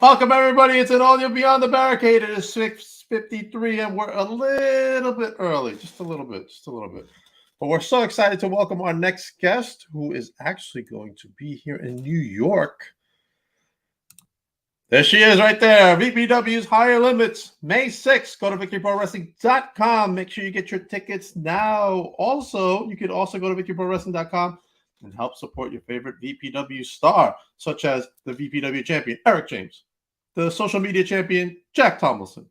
Welcome, everybody. It's an all-new Beyond the Barricade. It is 6:53, and we're a little bit early. Just a little bit. But we're so excited to welcome our next guest, who is actually going to be here in New York. There she is right there. VPW's Higher Limits, May 6th. Go to victoryprowrestling.com. Make sure you get your tickets now. Also, you could also go to victoryprowrestling.com and help support your favorite VPW star, such as the VPW champion, Eric James, the social media champion, Jack Tomlinson,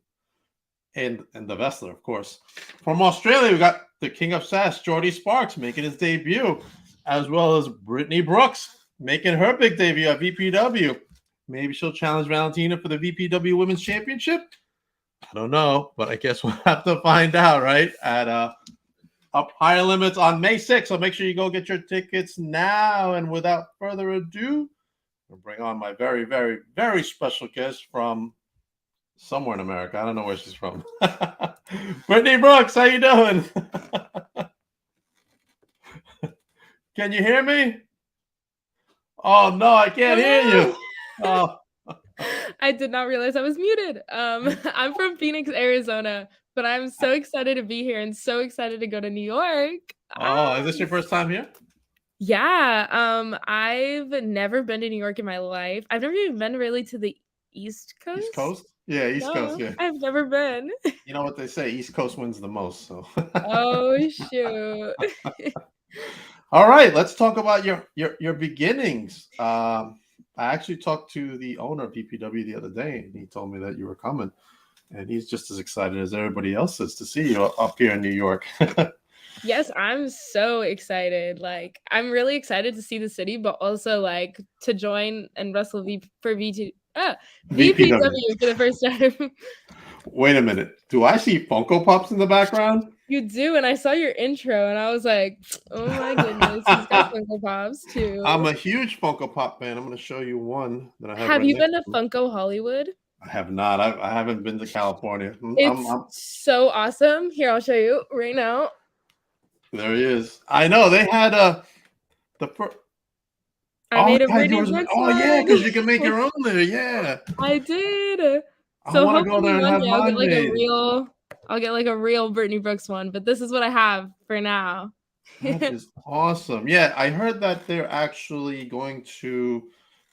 and the wrestler, of course. From Australia, we got the King of Sass, Jordy Sparks, making his debut, as well as Brittnie Brooks, making her big debut at VPW. Maybe she'll challenge Valentina for the VPW Women's Championship. I don't know, but I guess we'll have to find out, right? At Up Higher Limits on May 6th. So make sure you go get your tickets now. And without further ado, I'll bring on my very, very, very special guest from somewhere in America. I don't know where she's from. Brittnie Brooks, how you doing? Can you hear me? Oh, no, I can't hear you. Oh. I did not realize I was muted. I'm from Phoenix, Arizona, but I'm so excited to be here and so excited to go to New York. Oh, is this your first time here? Yeah. I've never been to New York in my life. I've never even been really to the East Coast. East Coast? Yeah, East Coast, yeah. I've never been. You know what they say, East Coast wins the most, so. Oh, shoot. All right, let's talk about your beginnings. I actually talked to the owner of VPW the other day, and he told me that you were coming, and he's just as excited as everybody else is to see you up here in New York. Yes, I'm so excited. Like, I'm really excited to see the city, but also like to join and wrestle VPW for the first time. Wait a minute. Do I see Funko Pops in the background? You do, and I saw your intro, and I was like, oh my goodness, he's got Funko Pops too. I'm a huge Funko Pop fan. I'm going to show you one that I have. Have you been to Funko Hollywood? I have not. I haven't been to California. It's so awesome. Here, I'll show you right now. There he is. I know they had I made a Brittnie Brooks one. Yeah, because you can make your own there. Yeah, I did. So I want to go there and have mine made. I'll get like a real Brittnie Brooks one, but this is what I have for now. That is awesome. Yeah, I heard that they're actually going to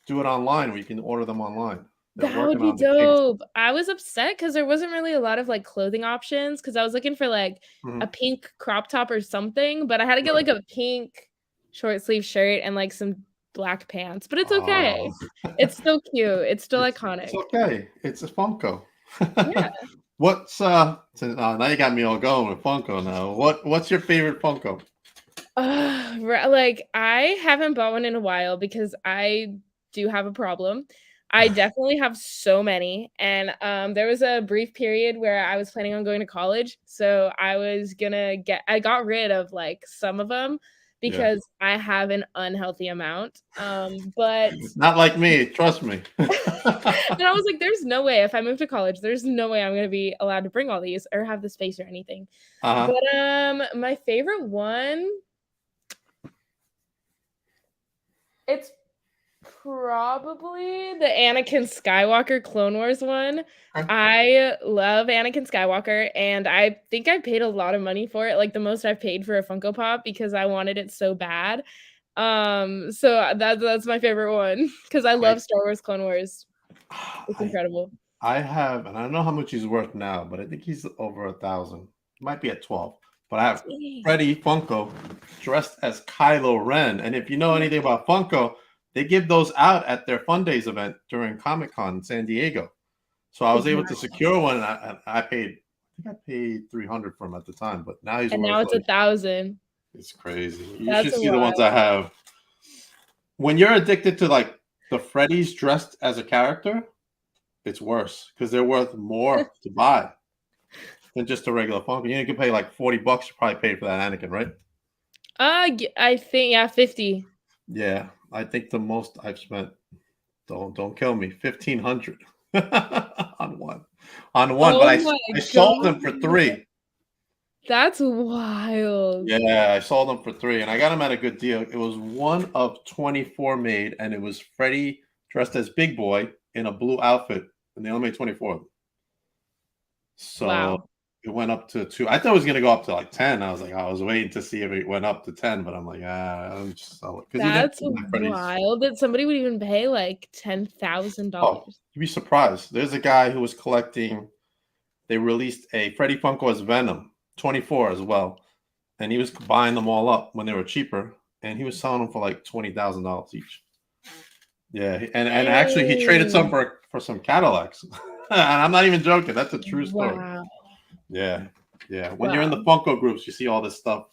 do it online, where you can order them online. That would be dope. I was upset because there wasn't really a lot of like clothing options, because I was looking for like a pink crop top or something, but I had to get like a pink short sleeve shirt and like some black pants, but it's okay. It's still cute. It's still iconic. It's okay. It's a Funko. Yeah. What's now you got me all going with Funko now. What's your favorite Funko? Like, I haven't bought one in a while because I do have a problem. I definitely have so many, and there was a brief period where I was planning on going to college, so I got rid of like some of them because I have an unhealthy amount. But not like me, trust me. And I was like, there's no way if I move to college, there's no way I'm going to be allowed to bring all these or have the space or anything. But my favorite one, it's probably the Anakin Skywalker Clone Wars one. I love Anakin Skywalker, and I think I paid a lot of money for it, like the most I've paid for a Funko Pop, because I wanted it so bad. So that's my favorite one, because I love Star Wars Clone Wars. It's incredible. I have, and I don't know how much he's worth now, but I think he's over 1,000. Might be at 12. But I have Freddy Funko dressed as Kylo Ren, and if you know anything about Funko, they give those out at their Fun Days event during Comic-Con in San Diego. So I was able to secure one, and I paid $300 for him at the time, but now he's now it's 1,000. It's crazy. You should see the ones I have. When you're addicted to like the Freddy's dressed as a character, it's worse because they're worth more to buy than just a regular Funko. You can pay like $40. You probably paid for that Anakin, right? I think 50. Yeah, I think the most I've spent. Don't kill me. $1,500 on one. But I sold them for $3. That's wild. Yeah, I sold them for $3, and I got them at a good deal. It was one of 24 made, and it was Freddy dressed as Big Boy in a blue outfit, and they only made 24 of them. So Wow. it went up to 2. I thought it was gonna go up to like 10. I was like, I was waiting to see if it went up to 10, but I'm like, I'm just sell it because you didn't That's my Freddy's. wild that somebody would even pay like Oh, $10,000. you'd be surprised. There's a guy who was collecting. They released a Freddy Funko as Venom, 24 as well, and he was buying them all up when they were cheaper, and he was selling them for like $20,000 each. Yeah, and actually he traded some Dang. for some Cadillacs, and I'm not even joking. That's a true story. Wow. Yeah, yeah. When you're in the Wow. Funko groups, you see all this stuff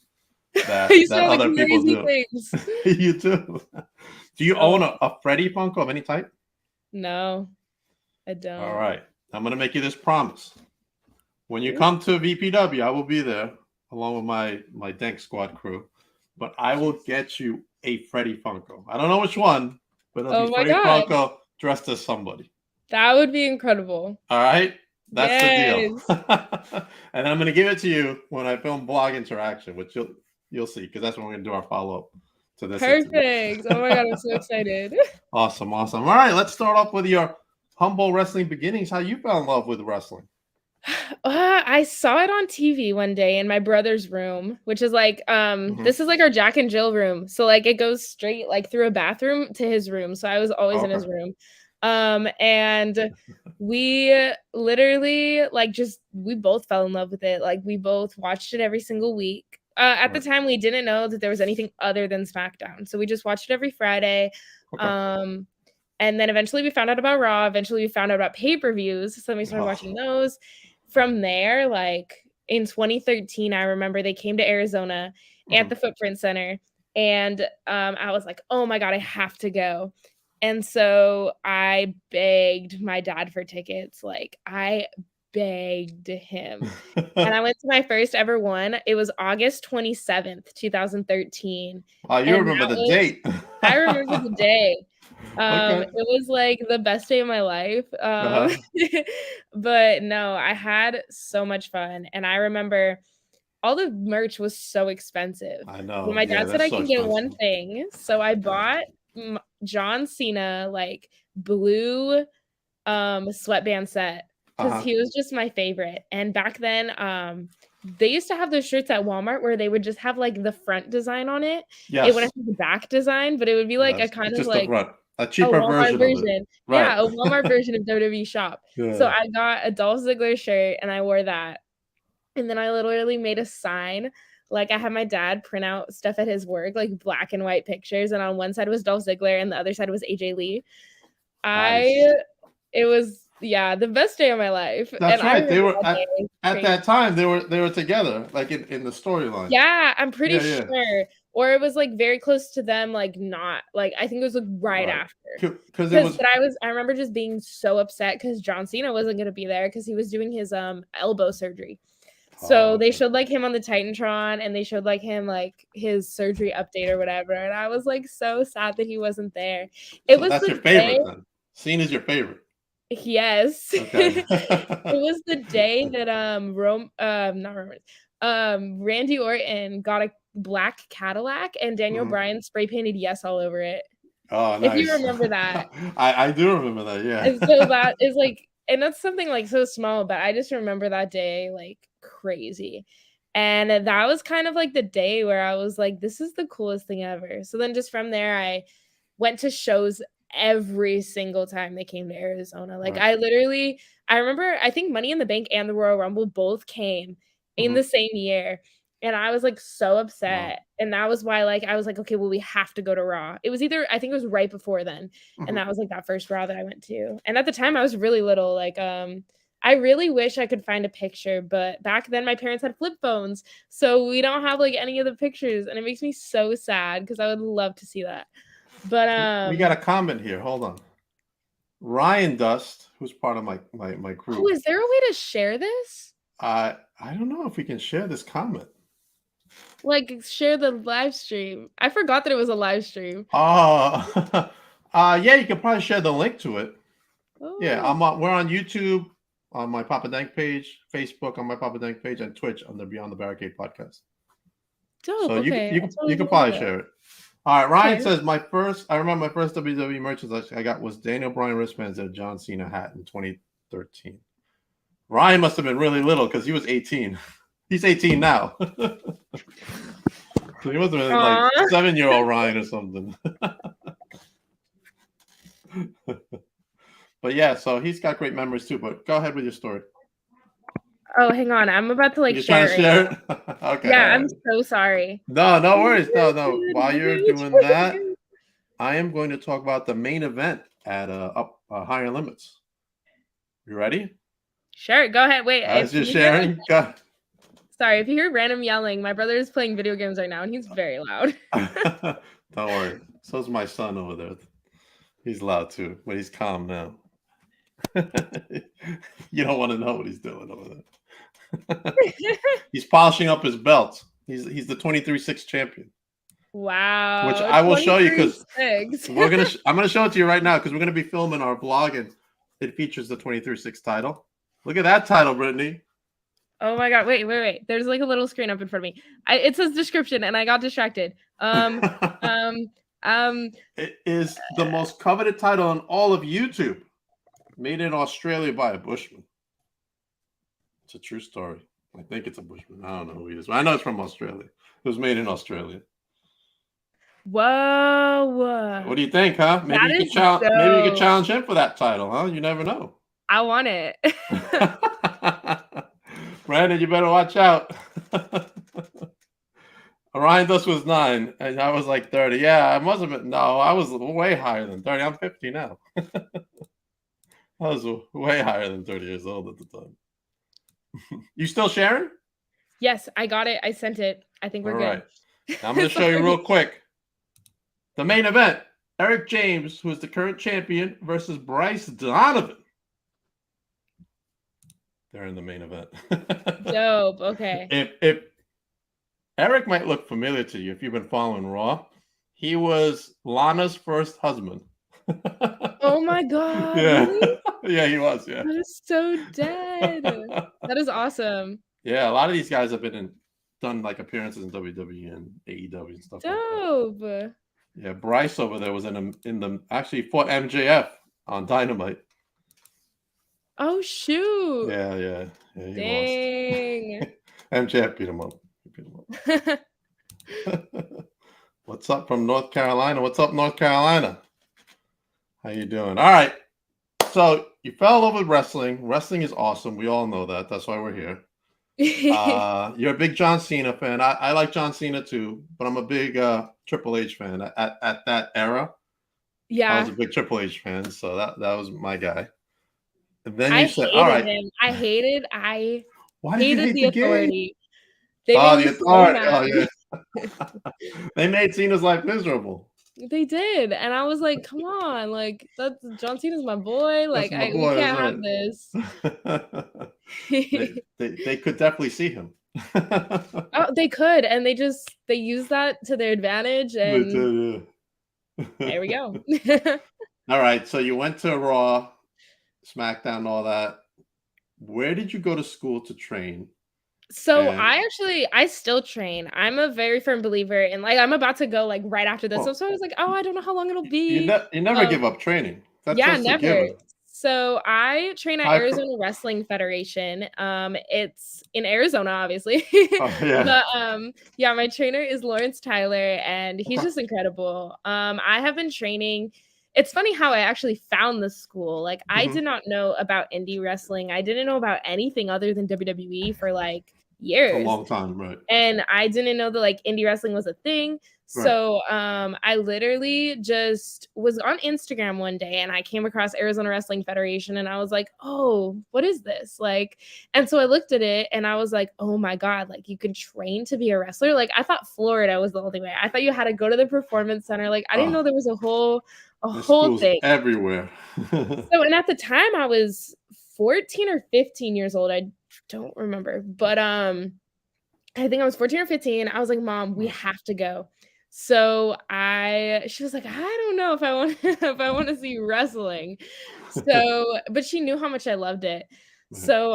that You saw the other people crazy do. things. You do. Do you Oh, own a Freddy Funko of any type? no, I All don't. right. I'm gonna make you this promise. When you Ooh. come to VPW, I will be there along with my Dank Squad crew. But I will get you a Freddy Funko. I don't know which one, but it'll be Oh my Freddy God. Funko dressed as somebody. That would be incredible. All right? That's the deal. Yes. And I'm gonna give it to you when I film Blog Interaction, which you'll see, because that's when we're gonna do our follow-up to this interview. Perfect. Oh my God, I'm so excited. Awesome. All right, let's start off with your humble wrestling beginnings. How you fell in love with wrestling? I saw it on TV one day in my brother's room, which is like Mhm. this is like our Jack and Jill room. So like it goes straight like through a bathroom to his room. So I was always in his Okay. room. And we literally like we both fell in love with it. Like we both watched it every single week. At the Right. time we didn't know that there was anything other than SmackDown. So we just watched it every Friday. Okay. And then eventually we found out about Raw. Eventually we found out about pay-per-views. So then we started watching those. From there, like in 2013, I remember they came to Arizona at the Footprint Center, and I was like, oh my God, I have to go. And so I begged my dad for tickets. Like I begged him. And I went to my first ever one. It was August 27th, 2013. Oh, you And remember that the was, date. I remember the day. Okay. It was like the best day of my life. Uh-huh. But no, I had so much fun. And I remember all the merch was so expensive. I But know. my Yeah, dad said that's I so can get one expensive. thing. So I bought John Cena like blue sweatband set because Uh-huh. he was just my favorite. And back then, they used to have those shirts at Walmart where they would just have like the front design on it. It Yes. wouldn't have the back design, but it would be like a Yes. kind It's of just the like front. A a cheaper Walmart version of it. version. Right. Yeah, a Walmart version of WWE Shop. So Yeah. I got a Dolph Ziggler shirt and I wore that. And then I literally made a sign. Like I had my dad print out stuff at his work, like black and white pictures. And on one side was Dolph Ziggler and the other side was AJ Lee. Nice. It was the best day of my life. That's And I right. They remember were that day at crazy. that time they were together, like in the storyline. Yeah, I'm pretty Yeah, yeah. sure. Or it was like very close to them, like not like I think it was like right Right. after. Because it Because was but I remember just being so upset because John Cena wasn't gonna be there because he was doing his elbow surgery. So they okay. showed like him on the Titantron and they showed like him like his surgery update or whatever. And I was like so sad that he wasn't there. It So was that's your the day. favorite then. Scene is your favorite. Yes. Okay. It was the day that not Roman, Randy Orton got a black Cadillac and Daniel Mhm. Bryan spray painted yes all over it. Oh, If you nice. remember that. I do remember that, And so yeah. that is like and that's something like so small, but I just remember that day like crazy. And that was kind of like the day where I was like, this is the coolest thing ever. So then just from there, I went to shows every single time they came to Arizona. Like Right. I remember I think Money in the Bank and the Royal Rumble both came in Mhm. the same year. And I was like so Wow. upset. And that was why like I was like, okay, well, we have to go to Raw. It was either I think it was right before then. And Mhm. that was like that first Raw that I went to. And at the time I was really little. Like I really wish I could find a picture, but back then my parents had flip phones. So we don't have like any of the pictures. And it makes me so sad because I would love to see that. But We got a comment here. Hold on. Ryan Dust, who's part of my oh, group. is there a way to share this? I don't know if we can share this comment. Like share the live stream. I forgot that it was a live stream. Uh, yeah, you can probably share the link to it. Yeah, Oh, we're on YouTube on my Papa Dank page, Facebook on my Papa Dank page, and Twitch on the Beyond the Barricade podcast. dope. So Okay. I'll you totally can look into probably that. share it. All right, Ryan Okay. says I remember my first WWE merchandise I got was Daniel Bryan wristbands and a John Cena hat in 2013. Ryan must have been really little because he was 18. He's 18 now. So he must have been like Aw. 7-year-old Ryan or something. But yeah, so he's got great memories too. But go ahead with your story. Oh, hang on. I'm about to like You're trying share to it right share now. it? Okay, Yeah, all I'm right. so sorry. No, no worries. No. While you're doing that, I am going to talk about the main event at Higher Limits. You ready? Sure, go ahead. Wait, As if you're you hear like sharing, go. sorry, if you hear random yelling, my brother is playing video games right now and he's very loud. Don't worry. So's my son over there. He's loud too, but he's calm now. You don't want to know what he's doing over there. He's polishing up his belt. He's the 23-6 champion, which Wow, I will show you because 23-6. I'm gonna show it to you right now because we're gonna be filming our vlog and it features the 23-6 title. Look at that title, Brittnie. Oh my god, wait. There's like a little screen up in front of me. It says description and I got distracted. It is the most coveted title on all of YouTube. Made in Australia by a Bushman. It's a true story. I think it's a Bushman. I don't know who he is. I know it's from Australia. It was made in Australia. Whoa. What do you think, huh? Maybe That you is could dope. challenge him for that title, huh? You never know. I want it. Brandon, you better watch out. Ryan Dust was 9, and I was like 30. Yeah, I must have been. No, I was way higher than 30. I'm 50 now. I was way higher than 30 years old at the time. You still sharing? Yes, I got it. I sent it. I think we're All good. right. Now I'm going to show you real quick. The main event, Eric James, who is the current champion, versus Bryce Donovan. They're in the main event. Dope. Okay. If Eric might look familiar to you if you've been following Raw, he was Lana's first husband. Oh my god, Yeah. really? Yeah, he was, yeah. That is so dead. That is awesome. Yeah, a lot of these guys have done like appearances in WWE and AEW and stuff like that. Dope. Yeah, Bryce over there was in the actually fought MJF on Dynamite. Oh shoot. Yeah, he Dang. lost. MJF beat him up. What's up from North Carolina? What's up, North Carolina? How you doing? All right. So you fell in love with wrestling. Wrestling is awesome. We all know that. That's why we're here. You're a big John Cena fan. I like John Cena too, but I'm a big Triple H fan. At that era, I was a Yeah. big Triple H fan, so that was my guy. And then I you said, "All hated right, him. I why did you hated hate the the game?" authority. They Oh, made the me so authority. Oh, mad. yeah. They made Cena's life miserable. They did. And I was like, come on, like that's John Cena's my boy. That's Like my we boy. can't have That's this. right. They could definitely see him. Oh, they could, and they use that to their advantage, They and did, there we yeah. go. All right, so you went to Raw, SmackDown, all that. Where did you go to school to train? So And I still train. I'm a very firm believer in like I'm about to go like right after this. well, So I was like, oh, I don't know how long it'll you, be. you never give up training. That's Yeah, just a never. given. So I train at High pro- Arizona Wrestling Federation. It's in Arizona, obviously. oh, yeah. But yeah, my trainer is Lawrence Tyler, and he's Okay. just incredible. I have been training. It's funny how I actually found the school. Like I Mhm. did not know about indie wrestling. I didn't know about anything other than WWE for like For a years. long time, right? And I didn't know that like indie wrestling was a thing. Right. So I literally just was on Instagram one day and I came across Arizona Wrestling Federation and I was like, oh, what is this? Like, and so I looked at it and I was like, oh my God, like you can train to be a wrestler. Like I thought Florida was the only way. I thought you had to go to the performance center. Like I didn't know there was a whole There's schools thing. everywhere. So, and at the time I was 14 or 15 years old. I don't remember, but I think I was 14 or 15. I was like, Mom, we have to go. So she was like, I don't know if I want if I want to see wrestling. So, but she knew how much I loved it. Right. So,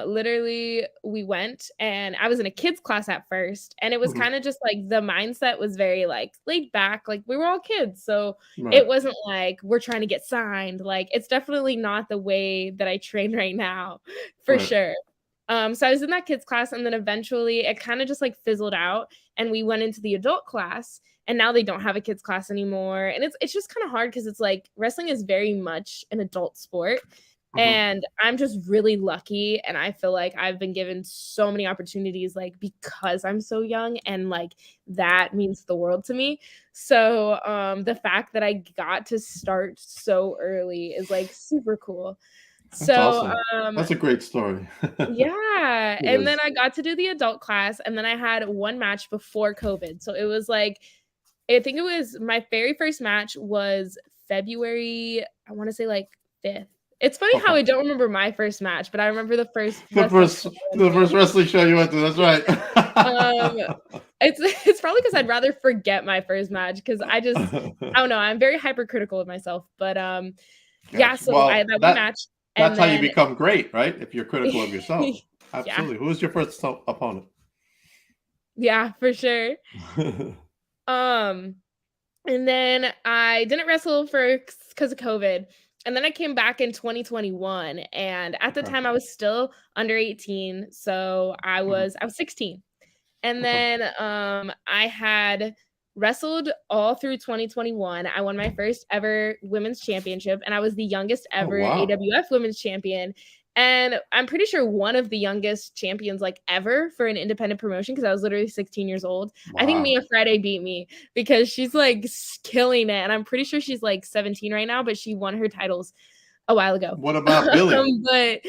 literally we went and I was in a kids class at first, and it was Mhm. kind of just like the mindset was very like laid back, like we were all kids. So Right. it wasn't like we're trying to get signed. Like it's definitely not the way that I train right now, for Right. sure. So I was in that kids class, and then eventually it kind of just like fizzled out, and we went into the adult class, and now they don't have a kids class anymore. And it's just kind of hard because it's like wrestling is very much an adult sport. Mhm. And I'm just really lucky, and I feel like I've been given so many opportunities, like, because I'm so young, and, like, that means the world to me. So, the fact that I got to start so early is, like, super cool. That's So, awesome. um That's a great story. yeah, It and then is. I got to do the adult class, and then I had 1 match before COVID. So it was, like I think it was my very first match was February, I wanna say, like, 5th. It's funny how Okay. I don't remember my first match, but I remember the first The wrestling first show I went the to. first wrestling show you went to, that's right. Um, it's probably because 'cause I'd rather forget my first match because I don't know, I'm very hypercritical of myself, but, yeah, Gotcha. so I had Well, that 1 match, that's and how you then become great, right? If you're critical of yourself. yeah, Absolutely. Who was your first opponent? yeah, for sure. Um And then I didn't wrestle for because of COVID, and then I came back in 2021, and at the Okay. time, I was still under 18, so I Mhm. was I was 16. And Okay. then, I had wrestled all through 2021. I won my first ever women's championship, and I was the youngest Oh, ever wow. AWF women's champion, and I'm pretty sure one of the youngest champions, like, ever for an independent promotion because I was literally 16 years old. I think Wow. Mia Friday beat me because she's, like, killing it, and I'm pretty sure she's, like, 17 right now, but she won her titles a while ago. What about Billy? But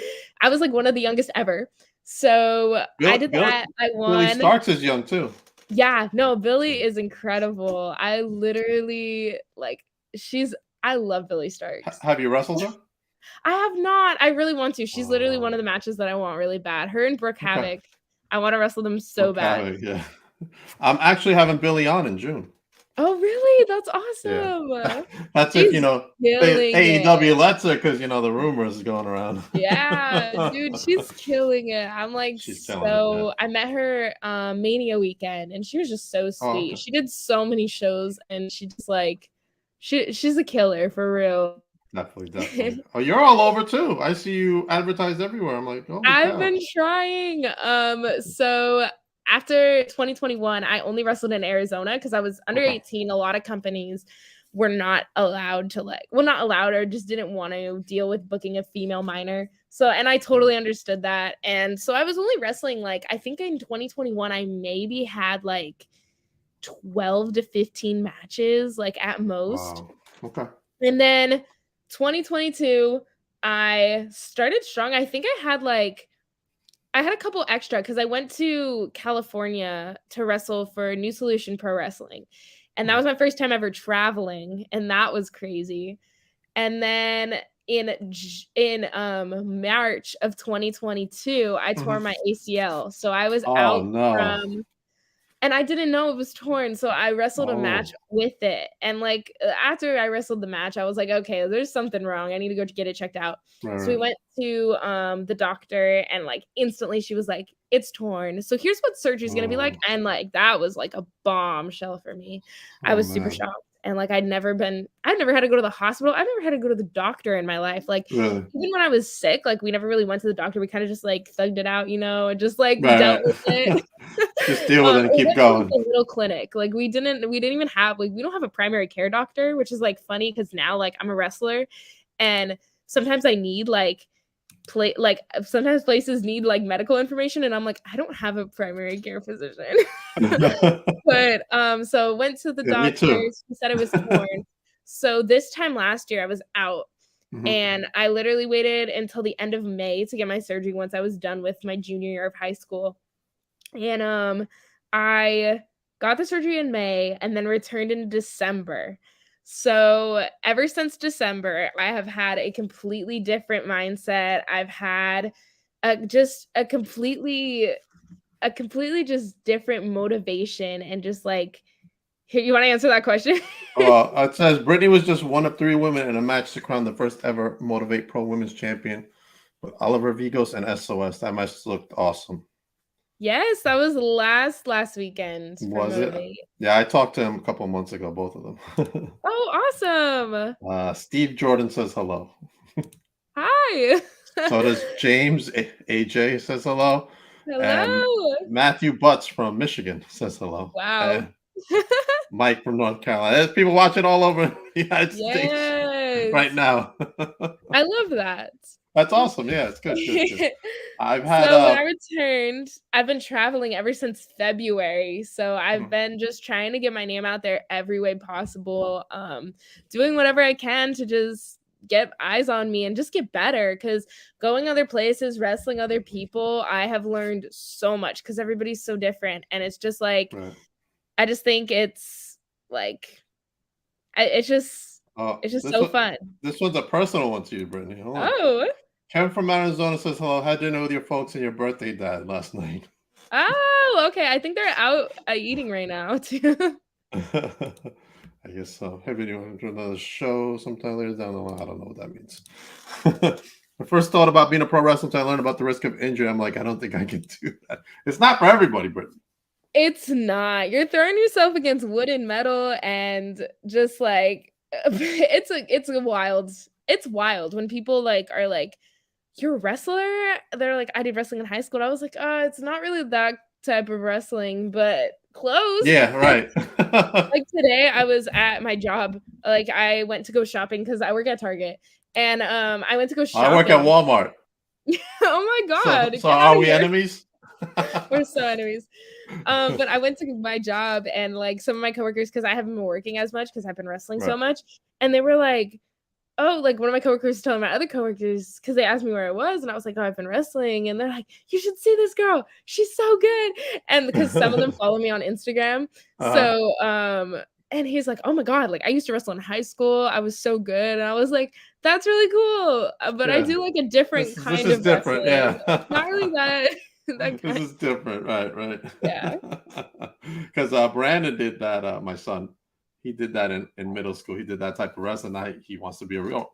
I was, like, one of the youngest ever. So, I Bill did Bill that, I Billy won. Starks is young too. Yeah, no, Billy is incredible. I literally like, she's I love Billy Starks. Have you wrestled her? I have not, I really want to. She's literally one of Oh, the matches that I want really bad. Her and Brooke okay. Havoc, I wanna wrestle them so bad. Okay, yeah. I'm actually having Billy on in June. Oh, really? That's Yeah. awesome. That's if, She's killing it. AEW lets her because, the rumors going around. Yeah, dude, she's killing it. I'm like She's killing it, yeah. I met her Mania weekend and she was just so Oh, sweet. okay. She did so many shows and she just like she's a killer for real. Definitely, definitely. Oh, you're all over too. I see you advertised everywhere. I'm like, holy I've cow. been trying. So after 2021, I only wrestled in Arizona because I was under Okay. 18. A lot of companies were not allowed to not allowed or just didn't want to deal with booking a female minor. So, and I Mm. totally understood that. And so I was only wrestling like, I think in 2021, I maybe had like 12 to 15 matches, like at most. Wow. Okay. And then 2022, I started strong. I think I had a couple extra because I went to California to wrestle for New Solution Pro Wrestling, and that Mhm. was my first time ever traveling, and that was crazy. And then March of 2022, I tore Mhm. my ACL, so I was Oh, out no. from and I didn't know it was torn, so I wrestled a match Oh, with it, and, like, after I wrestled the match, I was like, "Okay, there's something wrong, I need to go get it checked out." right, So we right. went to, the doctor, and, like, instantly she was like, "It's torn, so here's what surgery's gonna be like," Oh, and, like, that was, like, a bombshell for me. I oh, was super man. shocked, and, like, I've never had to go to the hospital, I've never had to go to the doctor in my life, like, Really? even when I was sick, like, we never really went to the doctor, we kinda just, like, thugged it out, and just, like, dealt Right, with it. right. Just deal with it and We keep went to, like, going. a little clinic, like, we didn't even have we don't have a primary care doctor, which is, like, funny because now, like, I'm a wrestler, and sometimes I need, like, sometimes places need, like, medical information, and I'm like, "I don't have a primary care physician." But, so went to the Yeah, me doctor, too. she said it was torn. So this time last year, I was out, Mhm. and I literally waited until the end of May to get my surgery once I was done with my junior year of high school. And, I got the surgery in May and then returned in December. So, ever since December, I have had a completely different mindset. I've had just a completely just different motivation and just, like here, you wanna answer that question? It says Brittany was just one of three women in a match to crown the first ever Motivate Pro Women's Champion With Oliver Vigos and SOS. That must looked awesome. Yes, that was last weekend for Was it? Motivate. Yeah, I talked to him a couple months ago, both of them. Oh, awesome. Steve Jordan says hello. Hi. So does James AJ says hello. And Hello. Matthew Butts from Michigan says hello. Wow. And Mike from North Carolina. There's people watching all over the United States Yes. right now. I love that. That's awesome. Yeah, it's good, good, good. I've had So when I returned, I've been traveling ever since February. So I've Mhm. been just trying to get my name out there every way possible. Doing whatever I can to just get eyes on me and just get better. Cause going other places, wrestling other people, I have learned so much because everybody's so different. And it's just like Right. I just think it's like it's just Oh, it's just so fun. this one's a personal one to you, Brittany. Hold on. Oh. Kevin from Arizona says hello. Had dinner with your folks and your birthday dad last night. Oh, okay. I think they're out eating right now too. I guess so. Maybe you want to do another show sometime later down the line. I don't know what that means. I first thought about being a pro wrestler until I learned about the risk of injury. I'm like, I don't think I can do that. It's not for everybody, Brittany. It's not. You're throwing yourself against wood and metal and just like it's wild when people like are like, "You're a wrestler?" They're like, "I did wrestling in high school." And I was like, it's not really that type of wrestling, but close." Yeah, right. Like today I was at my job. Like I went to go shopping because I work at Target. And I went to go I work at shopping. Walmart. Oh my So, God, so get out are of we here. enemies? We're so enemies. But I went to my job and like some of my coworkers, because I haven't been working as much because I've been wrestling so Right. much, and they were like, "Oh," like one of my coworkers telling my other coworkers because they asked me where I was, and I was like, "Oh, I've been wrestling," and they're like, "You should see this girl. She's so good." And because some of them follow me on Instagram, Uh-huh. so and he's like, "Oh my God, like I used to wrestle in high school. I was so good." And I was like, "That's really cool." But I Yeah. do like a different This kind is of different. wrestling. Yeah. Not really that that This kind. is different. Right, right. Yeah. Because Brandon did that. My son, he did that in middle school. He did that type of wrestling. Now he wants to be a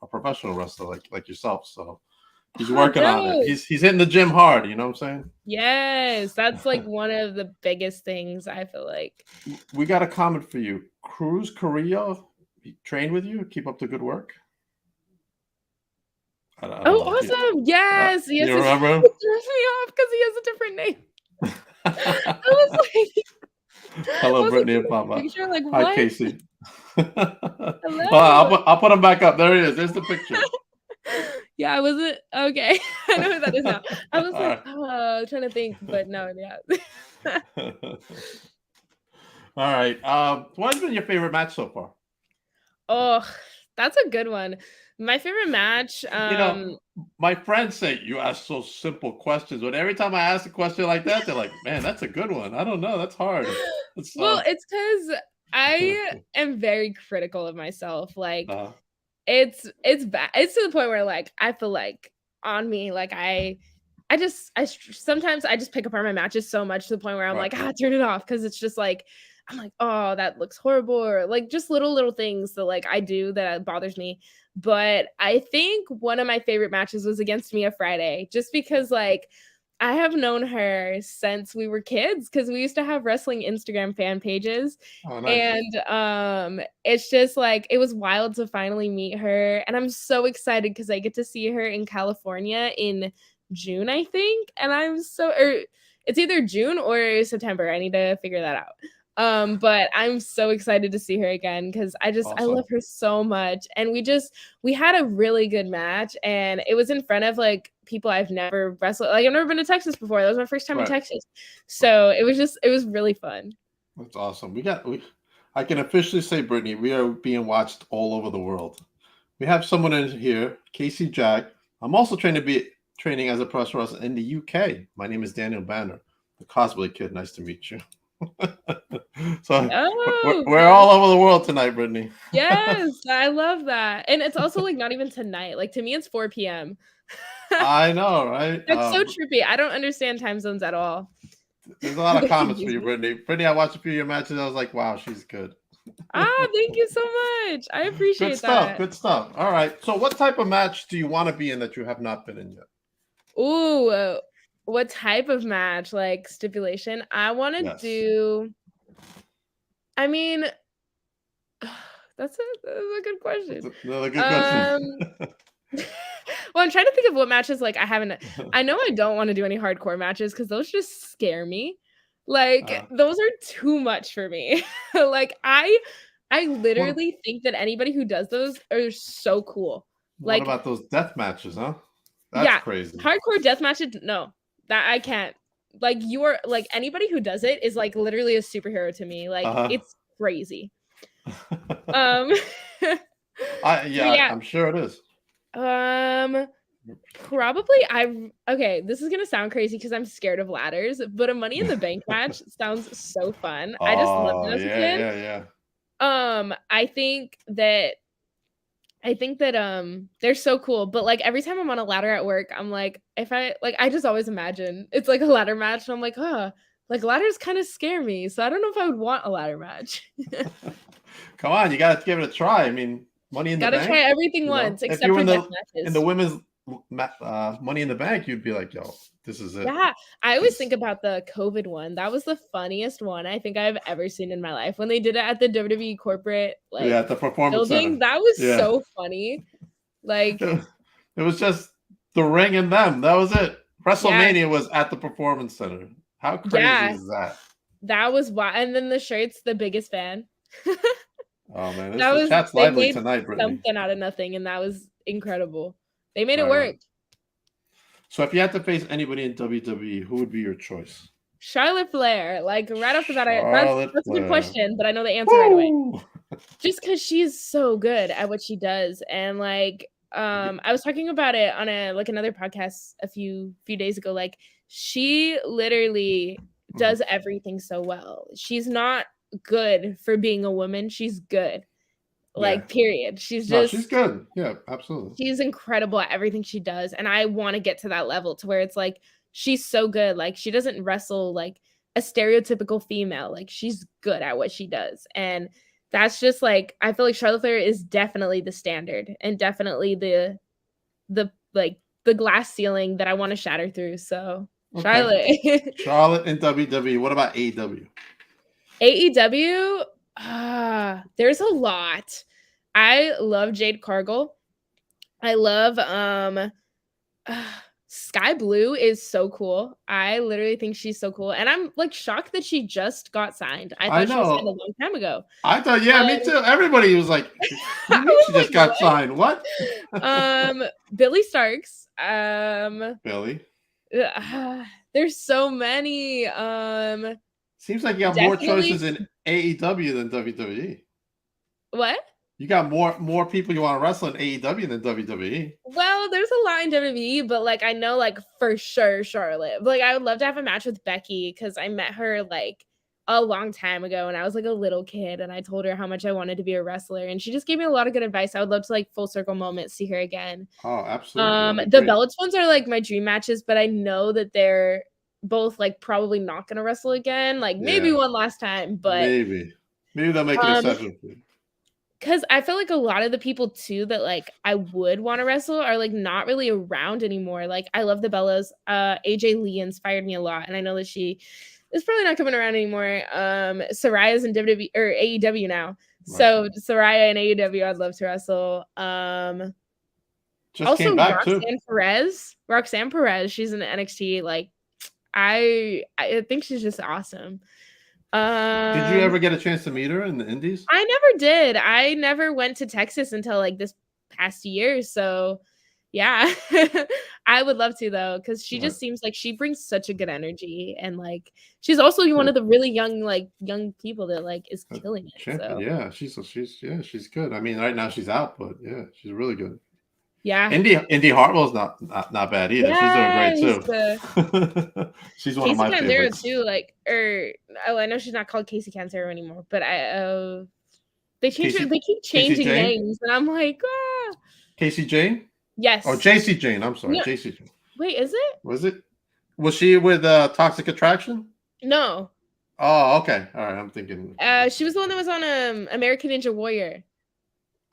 professional wrestler like yourself. So he's Oh, working on it. dope. He's hitting the gym hard. You know what I'm Yes, that's like saying? one of the biggest things I feel like. We got a comment for you. Cruz Carrillo, he trained with you. Keep up the good work. I don't Oh, know. awesome. Yes, yes, You yes. remember It threw me off because he has a different name. him? I was like I Hello, was like Brittany and looking at the Papa. picture like, Hi, "What? Casey. Hello?" I'll put him back up. There he is. There's the picture. Yeah, I wasn't okay. I know who that is now. I was All like, right. trying to think, but no, yeah. All right. What's been your favorite match so far? Oh, that's a good one. My favorite match, You know, my friends say you ask so simple questions, but every time I ask a question like that, they're like, "Man, that's a good one." I don't know. That's hard. well, So, it's because I am very critical of myself. Like, uh, it's bad. It's to the point where like I feel like on me, like sometimes I just pick apart my matches so much to the point where I'm right, like, right, turn it off because it's just like I'm like, oh, that looks horrible, or like just little things that like I do that bothers me. But I think one of my favorite matches was against Mia Friday, just because like I have known her since we were kids because we used to have wrestling Instagram fan pages. oh, nice. And it's just like it was wild to finally meet her. And I'm so excited because I get to see her in California in June, I think. And it's either June or September. I need to figure that out. But I'm so excited to see her again because I love Awesome. her so much. And we had a really good match, and it was in front of like people I've never wrestled. Like I've never been to Texas before. That was my first time in Right, Texas. right. So it was really fun. That's awesome. I can officially say, Brittany, we are being watched all over the world. We have someone in here, Casey Jack. I'm also training as a professional wrestler in the UK. My name is Daniel Banner, the cosplay kid. Nice to meet you. So Oh, we're okay. all over the world tonight, Brittany. Yes, I love that. And it's also like not even tonight. Like to me, it's 4 p.m. I know, right? That's so trippy. I don't understand time zones at all. There's a lot of They comments for confuse you, me. Brittany. Brittany, I watched a few of your matches. I was like, wow, she's good. Thank you so much. I Good appreciate stuff. that. Good stuff. All right. So, what type of match do you want to be in that you have not been in yet? Ooh, what type of match? Like stipulation? I want to Yes. do. I mean, that's a good question. That's another good question. Um, well, I'm trying to think of what matches like I haven't. I know I don't want to do any hardcore matches because those just scare me. Like uh, those are too much for me. Like I what, literally think that anybody who does those are so cool. what Like about those death matches, huh? That's yeah, crazy. hardcore death matches. No, that I can't. Like you are like anybody who does it is like literally a superhero to me. Like Uh-huh. it's crazy. Um, so yeah. I'm sure it is. Um, probably okay, this is gonna sound crazy because I'm scared of ladders, but a Money in the Bank match sounds so fun. I just loved Oh, it as a yeah, kid. yeah, yeah. I think that they're so cool, but like every time I'm on a ladder at work, I'm like, if I like I just always imagine it's like a ladder match, and I'm like, like ladders kind of scare me, so I don't know if I would want a ladder match. Come on, you got to give it a try. I mean, Money in the Gotta try Bank. everything You know, once if you except were for in death the matches. women's Money in the Bank, you'd be like, yo, this is it. Yeah, I always This, think about the COVID one. That was the funniest one I think I've ever seen in my life. When they did it at the WWE corporate, yeah, like, at the Performance Center. building, that was Yeah, so funny. Like, it was just the ring and them. That was it. yeah, WrestleMania was at the Performance Center. How crazy yeah, is that? that was why. And then the shirts, the biggest fan. Oh man, That the was chat's they lively made tonight, Brittany. something out of nothing, and that was incredible. They made it Right, work. right. So if you had to face anybody in WWE, who would be your choice? Charlotte Flair, like right off the bat, Charlotte that's a good Flair. question, but I know the answer right away. Woo! Just because she's so good at what she does, and like I was talking about it on a like another podcast a few days ago. Like she literally does everything so well. She's not good for being a woman, she's good, Yeah. like period. She's No, she's just good. Yeah, absolutely. she's incredible at everything she does, and I want to get to that level to where it's like she's so good. Like she doesn't wrestle like a stereotypical female. Like she's good at what she does, and that's just like I feel like Charlotte Flair is definitely the standard and definitely the like the glass ceiling that I want to shatter through. So Okay. Charlotte. Charlotte in WWE. What about AEW? AEW, there's a lot. I love Jade Cargill. I love Sky Blue is so cool. I literally think she's so cool, and I'm like shocked that she just got signed. I I thought she was signed a know. long time ago. I thought, yeah, me Um, too. Everybody was like, "What do I you mean she was just like, got what? signed? What?" Billy Starks. Billy. There's so many. Seems like you got more Definitely. choices in AEW than WWE. What? You got more people you want to wrestle in AEW than WWE. Well, there's a lot in WWE, but like I know like for sure Charlotte. Like I would love to have a match with Becky because I met her like a long time ago and I was like a little kid and I told her how much I wanted to be a wrestler and she just gave me a lot of good advice. I would love to like full circle moment see her again. Oh, absolutely. That'd be The great. Bellas ones are like my dream matches, but I know that they're both like probably not gonna wrestle again. Like maybe Yeah, one last time, but maybe. Maybe they'll make an um exception for you. because I feel like a lot of the people too that like I would want to wrestle are like not really around anymore. Like I love the Bellas. AJ Lee inspired me a lot, and I know that she is probably not coming around anymore. Soraya's in WWE or AEW now, Right. so Soraya and AEW, I'd love to wrestle. Just came Also back too. Roxanne Perez, she's in NXT. Like I think she's just awesome. Did you ever get a chance to meet her in the Indies? I never did. I never went to Texas until like this past year. So yeah, I would love to though, because she Right. just seems like she brings such a good energy and like she's also one Yeah. of the really young people that like is killing it. Champion. So Yeah, she's good. I mean, right now she's out, but yeah, she's really good. yeah. Indy Hartwell's not bad either. She's doing great Yes. too. She's one of Casey my Canzero favorites. too, like I know she's not called Casey Canzero anymore, but they keep Casey changing Jane? names, and I'm like, Casey Jane? yes. Or JC Jane. I'm sorry, No, JC Jane. wait, is it? Was it? Was she with Toxic Attraction? No. Oh, okay. All right. I'm thinking. She was the one that was on American Ninja Warrior.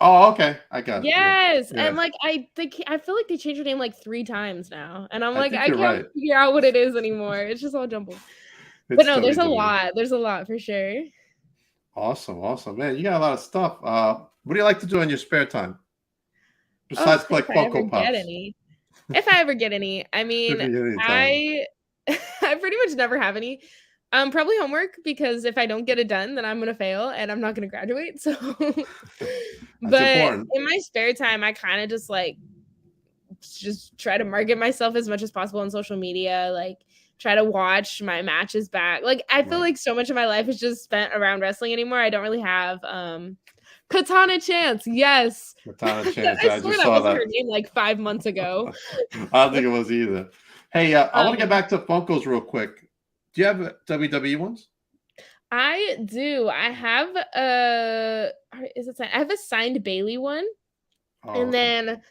Oh, okay. I got it. Yeah. Yes, and Yeah. like I feel like they changed her name like 3 times now, and I'm I like, think I you're can't right. figure out what it is anymore. It's just all jumbled. But It's no, there's a WWE. lot. There's a lot for sure. Awesome. Awesome. Man, you got a lot of stuff. What do you like to do in your spare time Oh, besides if collect I ever Funko get Pops? any. If I ever get any. I Could mean, be any time. I I pretty much never have any. Probably homework because if I don't get it done, then I'm gonna fail and I'm not gonna graduate. So, That's but important. in my spare time, I kind of just try to market myself as much as possible on social media. Like try to watch my matches back. Like I feel Right. like so much of my life is just spent around wrestling anymore. I don't really have Katana Chance. Yes. Katana Chance. I I swear just that saw wasn't that. her name like 5 months ago. I don't think it was either. Hey, I want to get Um, back to Funkos real quick. Do you have WWE ones? I do. I have is it signed? I have a signed Bailey one, Oh, and okay. then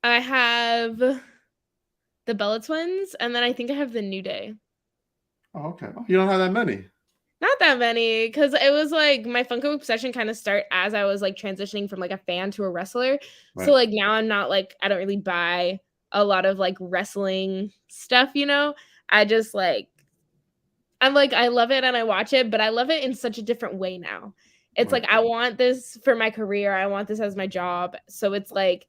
I have the Bella Twins, and then I think I have the New Day. Oh, okay. Oh, you don't have that many. Not that many, because it was like my Funko obsession kind of start as I was like transitioning from like a fan to a wrestler. So Right. like now I'm not like I don't really buy a lot of like wrestling stuff, you know. I just like I'm like I love it and I watch it, but I love it in such a different way now. It's Right. like I want this for my career. I want this as my job. So it's like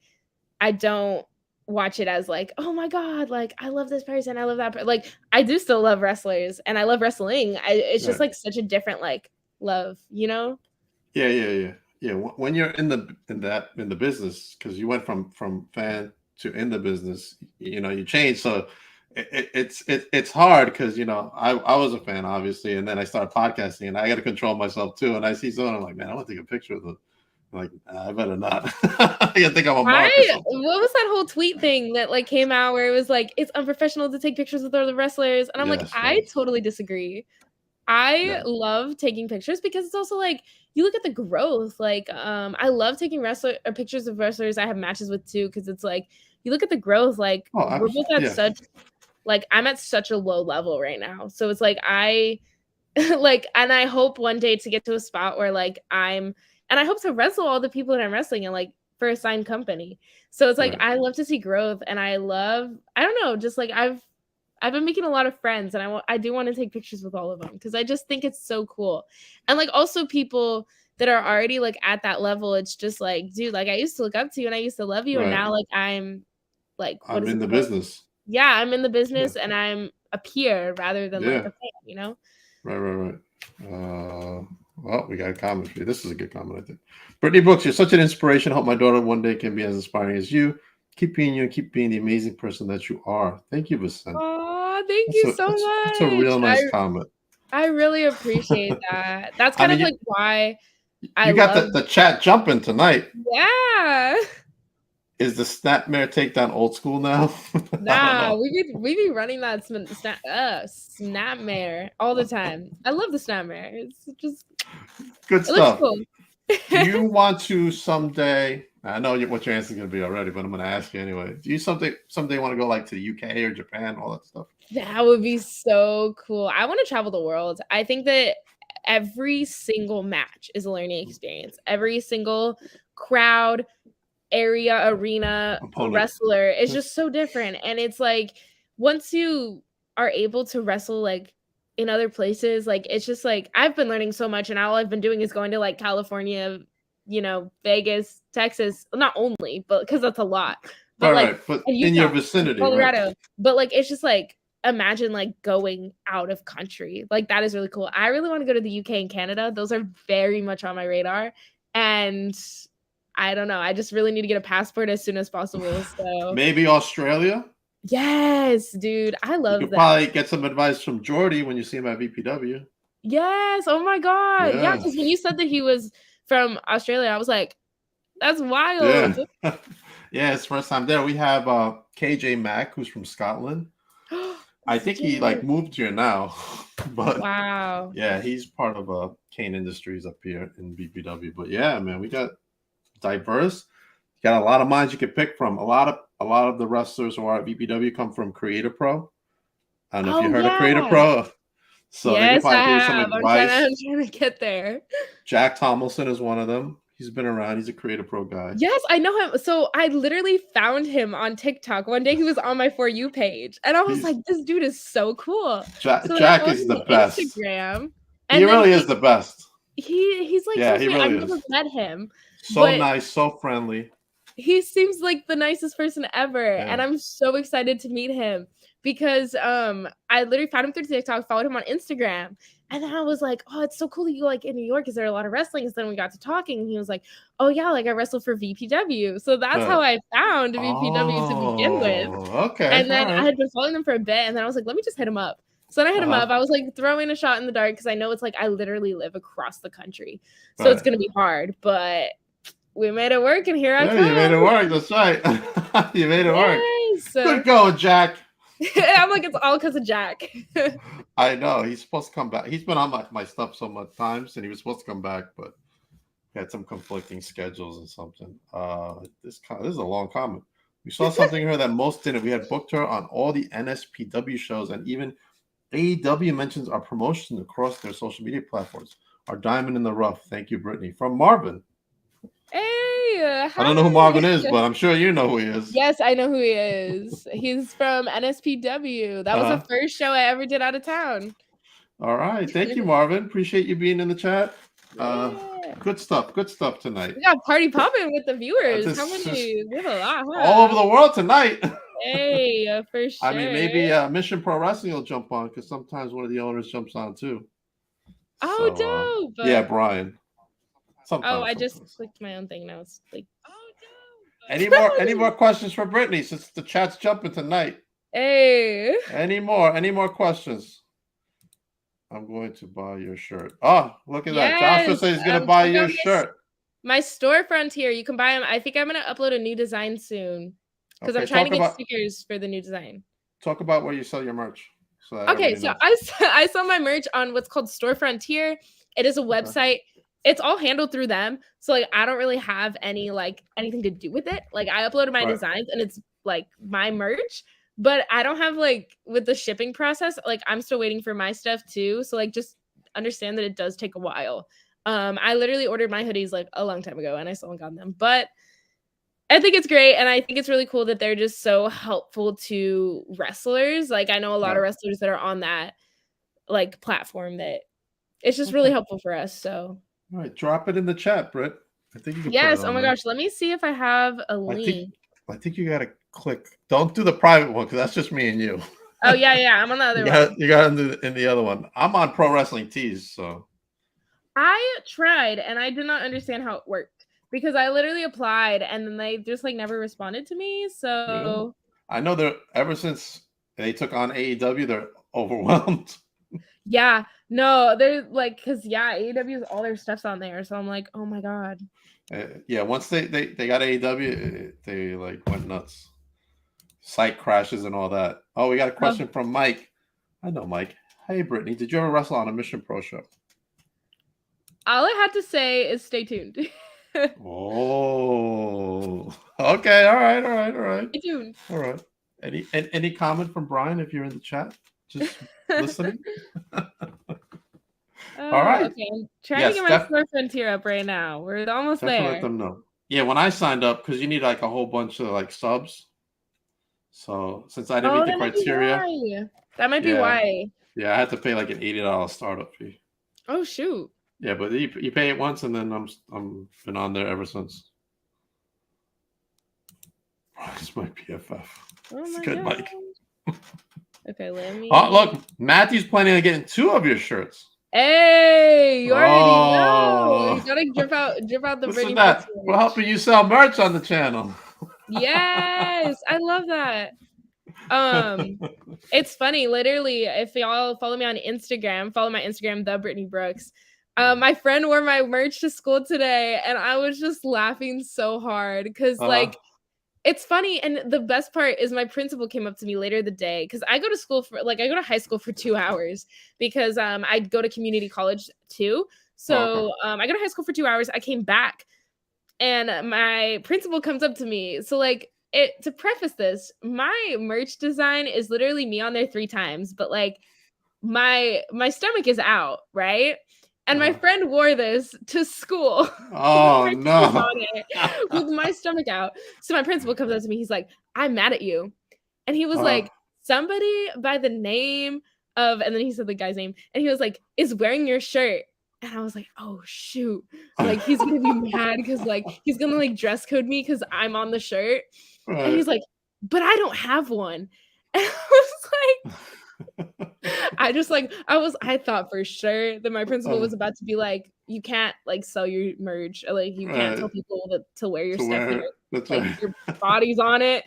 I don't watch it as like, oh my god, like I love this person, I love that like I do still love wrestlers and I love wrestling. It's just Right. like such a different like love, you know? Yeah. Yeah. Yeah. Yeah. When you're in the business, because you went from fan to in the business, you change. So it's hard because I was a fan obviously, and then I started podcasting, and I got to control myself too. And I see someone, I'm like, man, I want to take a picture of them. I'm like, nah, I better not. I think I'm a mark or something. What was that whole tweet thing that like came out where it was like it's unprofessional to take pictures with other wrestlers? And I'm like, Yes. I Yes. totally disagree. I Yeah. love taking pictures because it's also like you look at the growth. Like, I love taking wrestler pictures of wrestlers I have matches with too, because it's like you look at the growth. Like Oh, we're both at yeah. such like I'm at such a low level right now. So it's like I like and I hope one day to get to a spot where like and I hope to wrestle all the people that I'm wrestling in like for a signed company. So it's like Right. I love to see growth and I don't know, just like I've been making a lot of friends and I do want to take pictures with all of them because I just think it's so cool. And like also people that are already like at that level, it's just like, dude, like I used to look up to you and I used to love you and Right. now like I'm like what I'm is in it the called? business. Yeah, I'm in the Yeah. business and I'm a peer rather than like Yeah. a fan, you know? Right. Right. Right. Well, we got a comment for you. This is a good comment, I think. Brittany Brooks, you're such an inspiration. I hope my daughter one day can be as inspiring as you. Keep being you and keep being the amazing person that you are. Thank you, Vicente. Oh, thank That's you a so that's, that's a much. real nice comment. I really appreciate that. That's I kind mean, of like why I you got love the chat jumping tonight. yeah. Is the Snapmare takedown old school now? I don't Nah, know. we be running that snapmare all the time. I love the snapmare. It's just Good it looks stuff. cool. Do you want to someday? I know what your answer is going to be already, but I'm going to ask you anyway. Do you someday want to go like to the UK or Japan, all that stuff? That would be so cool. I want to travel the world. I think that every single match is a learning experience. Every single crowd, area, arena, Opponent. wrestler is just so different. And it's like once you are able to wrestle like in other places, like it's just like I've been learning so much and all I've been doing is going to like California, Vegas, Texas, not only, but because that's a lot. But like Right. But and in your Utah, vicinity, right? Colorado. But like it's just like imagine like going out of country. Like that is really cool. I really want to go to the UK and Canada. Those are very much on my radar. And I don't know. I just really need to get a passport as soon as possible. So Maybe Australia. yes, dude. I You love could that. probably get some advice from Jordy when you see him at VPW. Yes. Oh my God. Yeah, Yeah. because when you said that he was from Australia, I was like, that's Yeah. wild. Yeah, it's first time there. We have KJ Mack, who's from Scotland. I think he like Yes. moved here now, but Wow. yeah, he's part of Kane Industries up here in BPW. But yeah, man, we got diverse. You got a lot of minds you could pick from. A lot of the wrestlers who are at BPW come from Creator Pro. I don't know if you Oh heard of Creator yeah. Pro. So they could Yes, I probably give you some have. advice. I'm trying to get there. Jack Tomlinson is one of them. He's been around. He's a Creative Pro guy. Yes, I know him. So I literally found him on TikTok. One day he was on my For You page, and I was He's like, "This dude is so cool." So then I Jack followed is him the on best. Instagram, He and then really is the best. he's like Yeah, so he sweet. I've really never is. met him, So but nice, so friendly. he seems like the nicest person ever, and Yeah. I'm so excited to meet him because I literally found him through TikTok, followed him on Instagram, and then I was like, "Oh, it's so cool that you like in New York. Is there a lot of wrestling?" And then we got to talking, and he was like, "Oh yeah, like I wrestled for VPW." So that's how Right. I found VPW to begin with. Oh, okay. And All then I right. had been following them for a bit, and then I was like, "Let me just hit him up." So then I hit him Uh-huh. up. I was like throwing a shot in the dark because I know it's like I literally live across the country, so it's Right. gonna be hard, but we made it work, and here I Yeah, you made it come. work. That's right. You made it work. Yes. Good going, Jack. I'm like, it's all because of Jack. I know. He's supposed to come back. He's been on my stuff so much times, and he was supposed to come back, but he had some conflicting schedules and something. This is a long comment. We saw something here that most didn't. We had booked her on all the NSPW shows, and even AEW mentions our promotion across their social media platforms. Our diamond in the rough. Thank you, Brittnie. From Marvin. Hey, I don't know who Marvin hi. is, but I'm sure you know who he is. Yes, I know who he is. He's from NSPW. That was the Uh-huh. first show I ever did out of town. All right. Thank you, Marvin. Appreciate you being in the chat. Yeah. Good stuff. Good stuff tonight. We got party popping with the viewers. This How is many? We have a lot, huh? all over the world tonight. Hey, for sure. I mean, maybe Mission Pro Wrestling will jump on because sometimes one of the owners jumps on too. Oh, So, dope. yeah, Brian. Oh, I just Sometimes. clicked my own thing now. It's like, Any more questions for Brittnie since the chat's jumping tonight? hey. Any more questions? I'm going to buy your shirt. Oh, look at that. Joshua says he's going to buy your shirt. My storefront here. You can buy them. I think I'm going to upload a new design soon because I'm trying to get stickers for the new design. Talk about where you sell your merch. Okay, so I sell my merch on what's called Storefront here. It is a website. It's all handled through them. So like I don't really have any like anything to do with it. Like I uploaded my designs and it's like my merch, but I don't have like with the shipping process, like I'm still waiting for my stuff too. So like just understand that it does take a while. I literally ordered my hoodies like a long time ago and I still haven't gotten them. But I think it's great. And I think it's really cool that they're just so helpful to wrestlers. Like I know a lot of wrestlers that are on that like platform that it's just really helpful for us. So all right, drop it in the chat, Britt. I think you can yes. put it on Oh my gosh. Let me see if I have a link. I think you gotta click. Don't do the private one because that's just me and you. Oh yeah. I'm on the other one. You got in the other one. I'm on Pro Wrestling Tees, so I tried and I did not understand how it worked because I literally applied and then they just like never responded to me. So I know they're ever since they took on AEW, they're overwhelmed. Yeah, no, they're like because AEW's all their stuff's on there. So I'm like, oh my god. Yeah, once they got AEW, they like went nuts. Site crashes and all that. Oh, we got a question from Mike. I know Mike. Hey, Brittnie, did you ever wrestle on a Mission Pro show? All I had to say is stay tuned. Oh, okay. All right. Stay tuned. All right. Any comment from Brian if you're in the chat? Just listening. All right. Okay, I'm trying to get my storefront tier up right now. We're almost there. Let them know. Yeah, when I signed up, because you need like a whole bunch of like subs. So since I didn't meet the criteria, that might be why. Yeah, I had to pay like an $80 startup fee. Oh shoot. Yeah, but you pay it once, and then I'm been on there ever since. It's my BFF. Oh it's my good, God. Mike. Okay, let me. Oh, look, Matthew's planning on getting 2 of your shirts. Hey, you already know. You gotta drip out the Brittnie. That. We're helping you sell merch on the channel. Yes, I love that. It's funny. Literally, if y'all follow me on Instagram, follow my Instagram, the Brittnie Brooks. My friend wore my merch to school today, and I was just laughing so hard because like. It's funny, and the best part is my principal came up to me later the day because I go to high school for 2 hours because I go to community college too. So I go to high school for 2 hours. I came back, and my principal comes up to me. So like to preface this, my merch design is literally me on there 3 times, but like my stomach is out, right? And my friend wore this to school. Oh with no. with my stomach out. So my principal comes up to me. He's like, "I'm mad at you." And he was like, "Somebody by the name of," and then he said the guy's name, and he was like, "is wearing your shirt." And I was like, "Oh shoot. Like he's gonna be mad because like he's gonna like dress code me because I'm on the shirt." And he's like, "But I don't have one." And I was like, I thought for sure that my principal was about to be like, "You can't like sell your merch, or like you can't tell people to wear your stuff here. That's like right. your body's on it."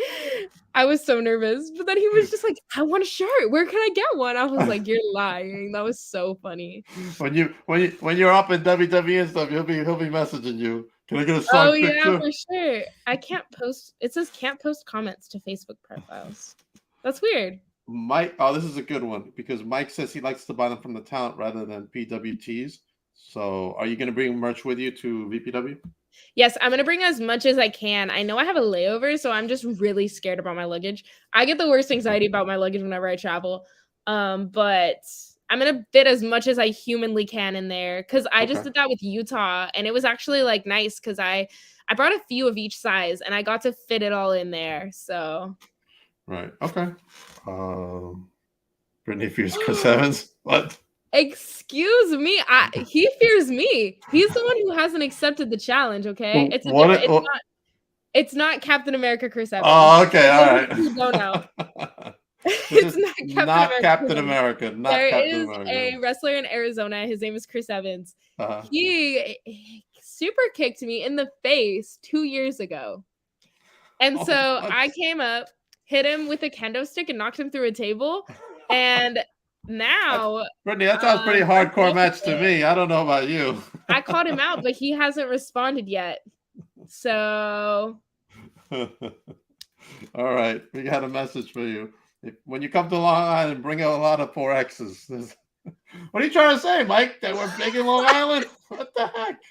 I was so nervous, but then he was just like, "I want a shirt. Where can I get one?" I was like, "You're lying." That was so funny. When you're up in WWE and stuff, he'll be messaging you. Can I get a signed Oh yeah, picture? for sure. I can't post. It says can't post comments to Facebook profiles. That's weird. Mike, this is a good one because Mike says he likes to buy them from the talent rather than PWTs. So, are you going to bring merch with you to VPW? Yes, I'm going to bring as much as I can. I know I have a layover, so I'm just really scared about my luggage. I get the worst anxiety about my luggage whenever I travel. But I'm going to fit as much as I humanly can in there because I just did that with Utah, and it was actually like nice because I brought a few of each size and I got to fit it all in there. So right. Okay. Brittnie fears Chris Evans. What? Excuse me. He fears me. He's the one who hasn't accepted the challenge. Okay, it's not Captain America Chris Evans. Oh, okay, all right. No, no. It's not Captain America. There is a wrestler in Arizona. His name is Chris Evans. He super kicked me in the face 2 years ago, and so I came up, hit him with a kendo stick, and knocked him through a table, and. Now, Brittnie, that sounds pretty hardcore match to me. I don't know about you. I called him out, but he hasn't responded yet. So, all right, we got a message for you. When you come to Long Island, bring out a lot of 4Xs. What are you trying to say, Mike? That we're big in Long Island? What the heck?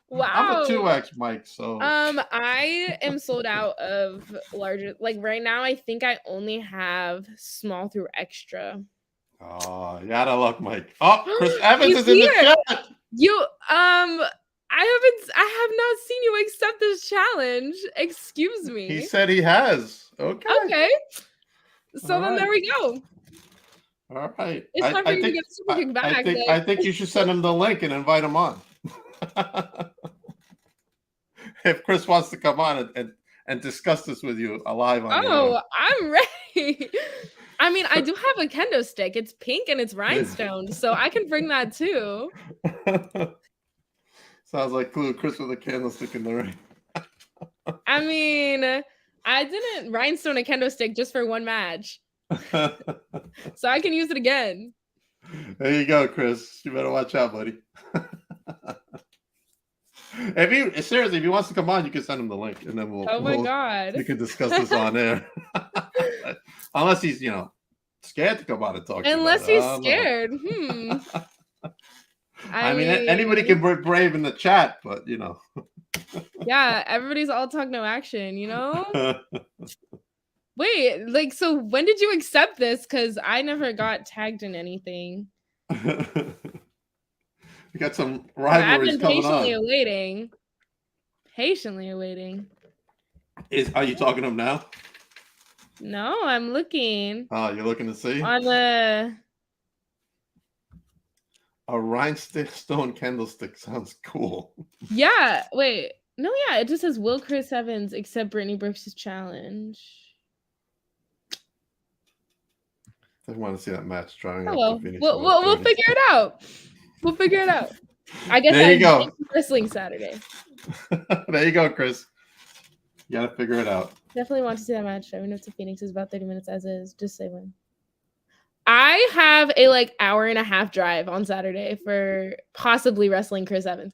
Wow. I'm a 2X, Mike. So I am sold out of larger. Like right now, I think I only have small through extra. Oh, you out of luck, Mike. Oh, Chris Evans is in the chat. I have not seen you accept this challenge. Excuse me. He said he has. Okay. Okay. So then there we go. All right. It's time for you to get a super kick back. I think you should send him the link and invite him on. If Chris wants to come on and discuss this with you live on. Oh, I'm ready. I mean, I do have a kendo stick. It's pink and it's rhinestone, so I can bring that too. Sounds like Chris with a candlestick in the ring. I mean, I didn't rhinestone a kendo stick just for one match. So I can use it again. There you go, Chris. You better watch out, buddy. If he wants to come on, you can send him the link, and then we can discuss this on air. Unless he's scared to come on and talk. Unless he's scared. I mean, anybody can be brave in the chat, but Yeah, everybody's all talk, no action. Wait, like, so when did you accept this? Because I never got tagged in anything. We got some rivalries coming on. Patiently awaiting. Are you talking to him now? No, I'm looking. Oh, you're looking to see? On the... A rhinestone candlestick sounds cool. Yeah, wait. No, yeah, it just says, will Chris Evans accept Brittnie Brooks' challenge? I want to see that match drawing up. We'll figure it out. We'll figure it out. I guess there you go. Wrestling Saturday. There you go, Chris. You gotta figure it out. Definitely want to see that match. Driving up to Phoenix is about 30 minutes as is. Just say when. I have a hour and a half drive on Saturday for possibly wrestling Chris Evans.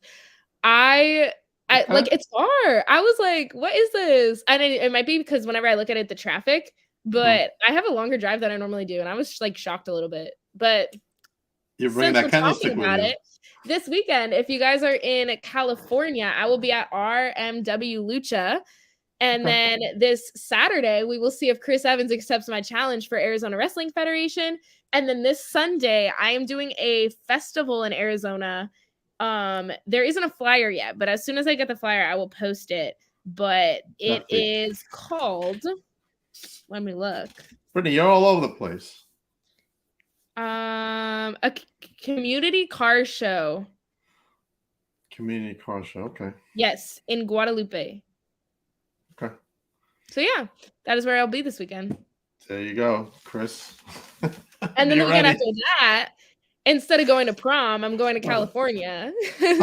I it's far. I was like, what is this? And it might be because whenever I look at it, the traffic, but I have a longer drive than I normally do. And I was shocked a little bit, but you're bringing that candlestick with you. This weekend, if you guys are in California, I will be at RMW Lucha. And then this Saturday, we will see if Chris Evans accepts my challenge for Arizona Wrestling Federation. And then this Sunday, I am doing a festival in Arizona. There isn't a flyer yet, but as soon as I get the flyer, I will post it. But it is called, let me look. Brittnie, you're all over the place. A community car show. Community car show. Okay. Yes, in Guadalupe. Okay. So yeah, that is where I'll be this weekend. There you go, Chris. And then the weekend after that, instead of going to prom, I'm going to California.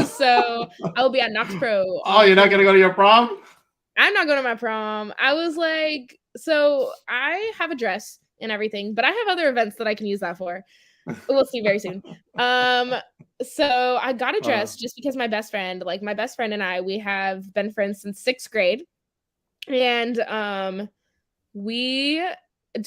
So I'll be at Knox Pro. Oh, you're not gonna go to your prom? I'm not going to my prom. I was like, so I have a dress and everything, but I have other events that I can use that for. We'll see very soon. So I got a dress just because my best friend and I, we have been friends since 6th grade. And we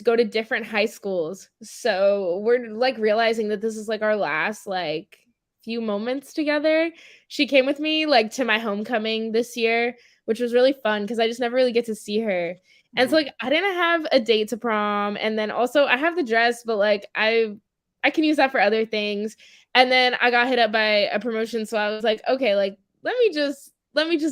go to different high schools. So we're like realizing that this is like our last like few moments together. She came with me like to my homecoming this year, which was really fun because I just never really get to see her. And so like I didn't have a date to prom, and then also I have the dress, but like I can use that for other things. And then I got hit up by a promotion, so I was like, okay, like let me just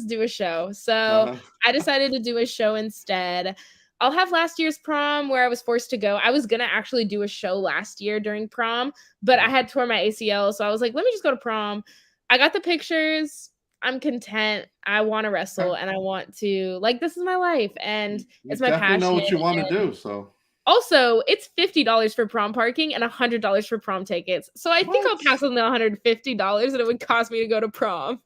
do a show. So I decided to do a show instead. I'll have last year's prom where I was forced to go. I was gonna actually do a show last year during prom, but I had tore my ACL, so I was like, let me just go to prom. I got the pictures. I'm content. I want to wrestle, and I want to like this is my life, and it's my passion. You know what you want to do, so. Also, it's $50 for prom parking and $100 for prom tickets. So I think I'll pass on the $150 that it would cost me to go to prom.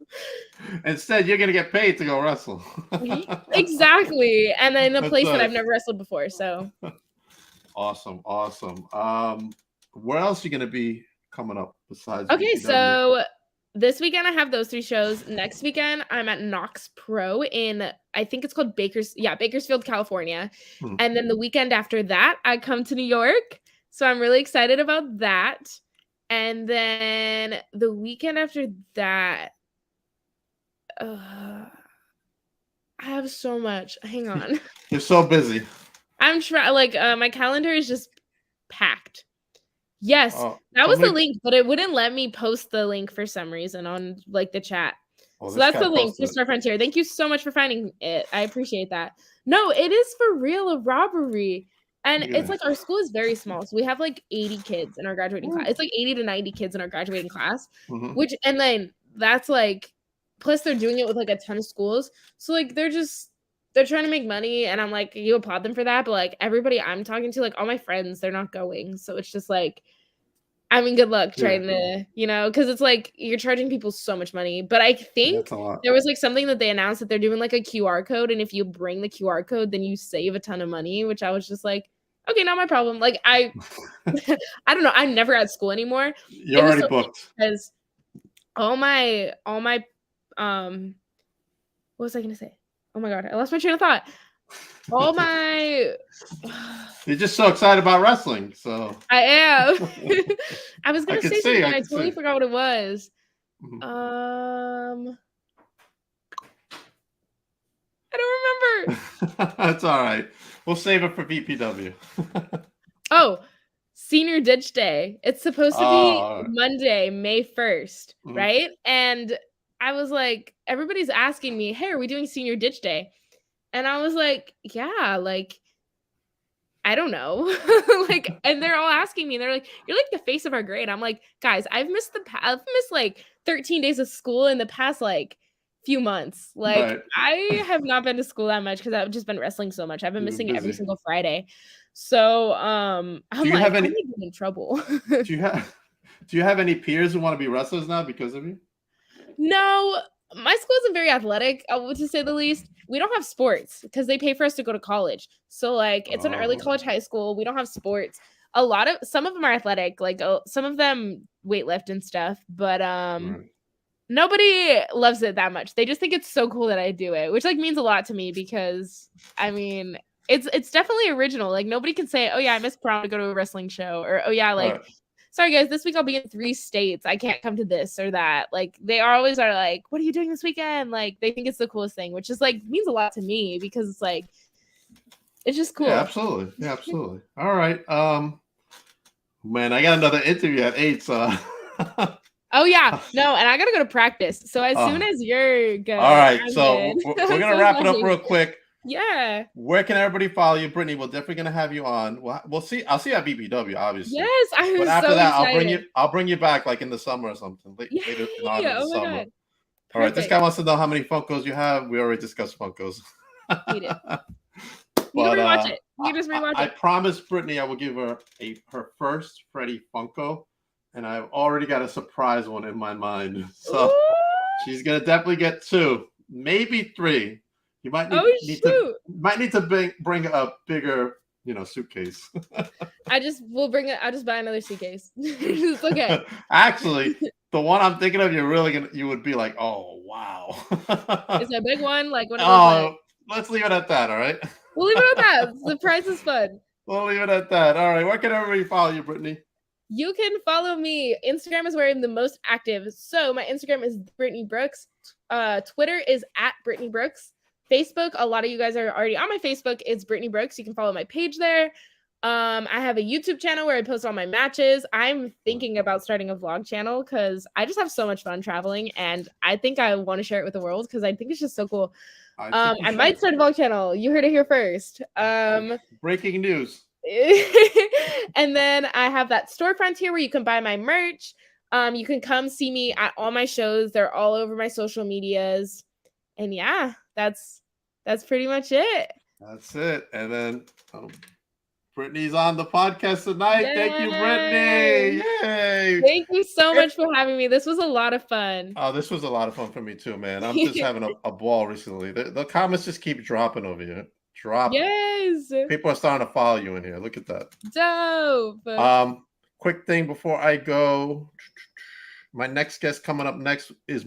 Instead, you're gonna get paid to go wrestle. Exactly, and then in a place that I've never wrestled before. So awesome. Where else are you gonna be coming up besides? Okay, so this weekend I have those 3 shows. Next weekend I'm at Knox Pro in, I think it's called Bakersfield, California. And then the weekend after that I come to New York. So I'm really excited about that. And then the weekend after that, I have so much. Hang on. You're so busy. I'm trying, like my calendar is just packed. Yes, that was the link, but it wouldn't let me post the link for some reason on like the chat. So that's the link for Star Frontier. Thank you so much for finding it. I appreciate that. No, it is for real a robbery. And it's like our school is very small. So we have like 80 kids in our graduating class. It's like 80 to 90 kids in our graduating class, which, and then that's like, plus they're doing it with like a ton of schools. So like they're trying to make money, and I'm like, you applaud them for that, but like everybody I'm talking to, like all my friends, they're not going. So it's just like, I mean, good luck trying to, because it's like you're charging people so much money. But I think there was like something that they announced that they're doing like a QR code, and if you bring the QR code, then you save a ton of money, which I was just like, okay, not my problem. Like I don't know. I'm never at school anymore. You're already booked. Because all my what was I gonna say? Oh my god, I lost my train of thought. All my You're just so excited about wrestling, so I am. I was gonna say something, I totally forgot what it was. I don't remember. That's all right. We'll save it for VPW. Oh, Senior Ditch Day. It's supposed to be Monday, May 1st, right? And I was like, everybody's asking me, hey, are we doing Senior Ditch Day? And I was like, yeah, like, I don't know. Like, and they're all asking me, they're like, you're like the face of our grade. I'm like, guys, I've missed like 13 days of school in the past, like, few months. Like, I have not been to school that much because I've just been wrestling so much. I've been missing every single Friday. So, I'm like, I'm gonna get in trouble. Do you have any peers who want to be wrestlers now because of you? No, my school isn't very athletic, to say the least. We don't have sports because they pay for us to go to college. So like it's an early college high school. We don't have sports. Some of them are athletic, like some of them weightlift and stuff, but nobody loves it that much. They just think it's so cool that I do it, which like means a lot to me because I mean it's definitely original. Like nobody can say, oh yeah, I missed prom to go to a wrestling show, or oh yeah, like sorry guys, this week I'll be in 3 states. I can't come to this or that. Like they always are like, what are you doing this weekend? Like they think it's the coolest thing, which is like means a lot to me because it's like it's just cool. Yeah, absolutely. All right. Man, I got another interview at 8, so. Oh yeah, no, and I gotta go to practice. So as soon as you're good, all right. I'm So good. we're I'm gonna so wrap it up excited. real quick. Yeah. Where can everybody follow you, Brittnie? We're definitely gonna have you on. We'll see. I'll see you at BBW, obviously. Yes, I But was after so that, excited. I'll bring you back like in the summer or something. Later Yay! on in the Oh my summer. god. All right. This Perfect. guy wants to know how many Funkos you have. We already discussed Funkos. Hate it. You can But rewatch it. You can just rewatch I it. promised Brittnie I will give her her first Freddy Funko, and I've already got a surprise one in my mind. So Ooh! she's gonna definitely get 2, maybe 3. You might Oh need to bring a bigger, suitcase. I'll just buy another suitcase. It's okay. Actually, the one I'm thinking of, you would be like, oh wow. It's a big one, like one of those like. Oh, let's leave it at that. All right. We'll leave it at that. The price is fun. We'll leave it at that. All right. Where can everybody follow you, Brittnie? You can follow me. Instagram is where I'm the most active. So my Instagram is Brittnie Brooks. Twitter is at Brittnie Brooks. Facebook, a lot of you guys are already on my Facebook. It's Brittnie Brooks. You can follow my page there. I have a YouTube channel where I post all my matches. I'm thinking about starting a vlog channel because I just have so much fun traveling, and I think I want to share it with the world because I think it's just so cool. I might start a vlog channel. You heard it here first. Breaking news. And then I have that storefront here where you can buy my merch. You can come see me at all my shows. They're all over my social medias. And yeah, that's pretty much it. That's it. And then Brittnie's on the podcast tonight. Yay! Thank you, Brittnie. Yay! Thank you so much for having me. This was a lot of fun. Oh, this was a lot of fun for me too, man. I'm just having a ball recently. The comments just keep dropping over here. Yes. People are starting to follow you in here. Look at that. Dope. Quick thing before I go. My next guest coming up next is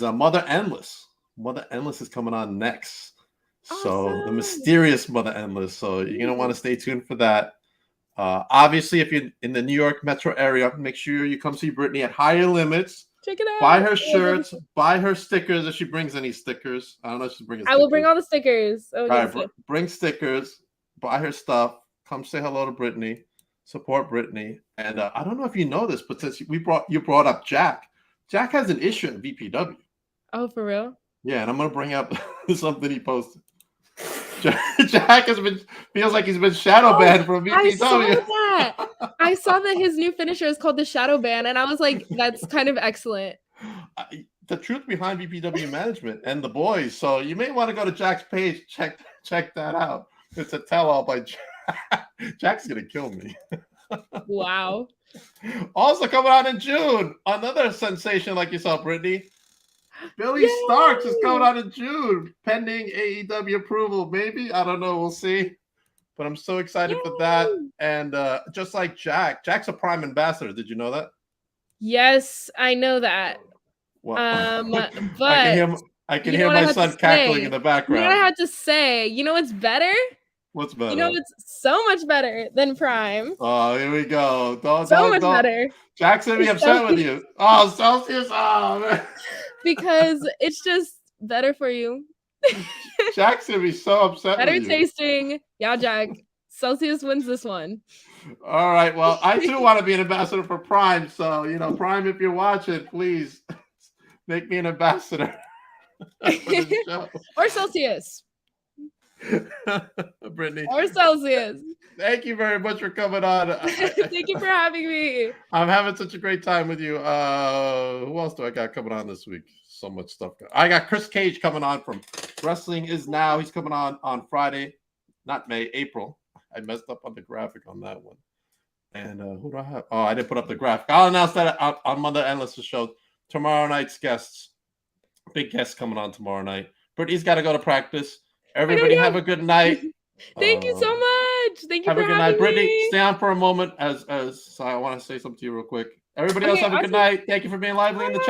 Mother Endless. Mother Endless is coming on next. Awesome. So the mysterious Mother Endless. So you're gonna want to stay tuned for that. Obviously, if you're in the New York metro area, make sure you come see Brittnie at Higher Limits. Check it out. Buy her shirts. Buy her stickers if she brings any stickers. I don't know if she's bringing stickers. I will bring all the stickers. All right, bring stickers. Buy her stuff. Come say hello to Brittnie. Support Brittnie. And I don't know if you know this, but since you brought up Jack. Jack has an issue at VPW. Oh, for real? Yeah, and I'm gonna bring up something he posted. Jack feels like he's been shadow banned from VPW. I saw that his new finisher is called the shadow ban, and I was like, that's kind of excellent. The truth behind VPW management and the boys. So you may want to go to Jack's page, check that out. It's a tell-all by Jack. Jack's gonna kill me. Wow. Also coming out in June, another sensation like you saw, Brittnie. Billy Starks is coming out in June, pending AEW approval. Maybe, I don't know. We'll see. But I'm so excited for that. And just like Jack's a Prime ambassador. Did you know that? Yes, I know that. Well, but I can hear my son cackling in the background. You know what I had to say? You know what's better? What's better? You know what's so much better than Prime? Oh, here we go. Much better. Jack's gonna be upset with you. Oh, Celsius. Oh, man. Because it's just better for you. Jack's gonna be so upset. Better tasting. Yeah, Jack. Celsius wins this one. All right. Well, I too want to be an ambassador for Prime. So, Prime, if you're watching, please make me an ambassador. Or Celsius. Brittnie. Or Celsius. Thank you very much for coming on. Thank you for having me. I'm having such a great time with you. Who else do I got coming on this week? So much stuff. I got Chris Cage coming on from Wrestling Is Now. He's coming on Friday, not May, April. I messed up on the graphic on that one. And who do I have? Oh, I didn't put up the graphic. I'll announce that on Mother Endless show. Tomorrow night's guests. Big guests coming on tomorrow night. Brittnie's got to go to practice. Everybody have a good night. Thank you so much. Thank you for having me. Have a good night. Brittnie, stay on for a moment as I want to say something to you real quick. Everybody else have a good night. Thank you for being lively in the chat.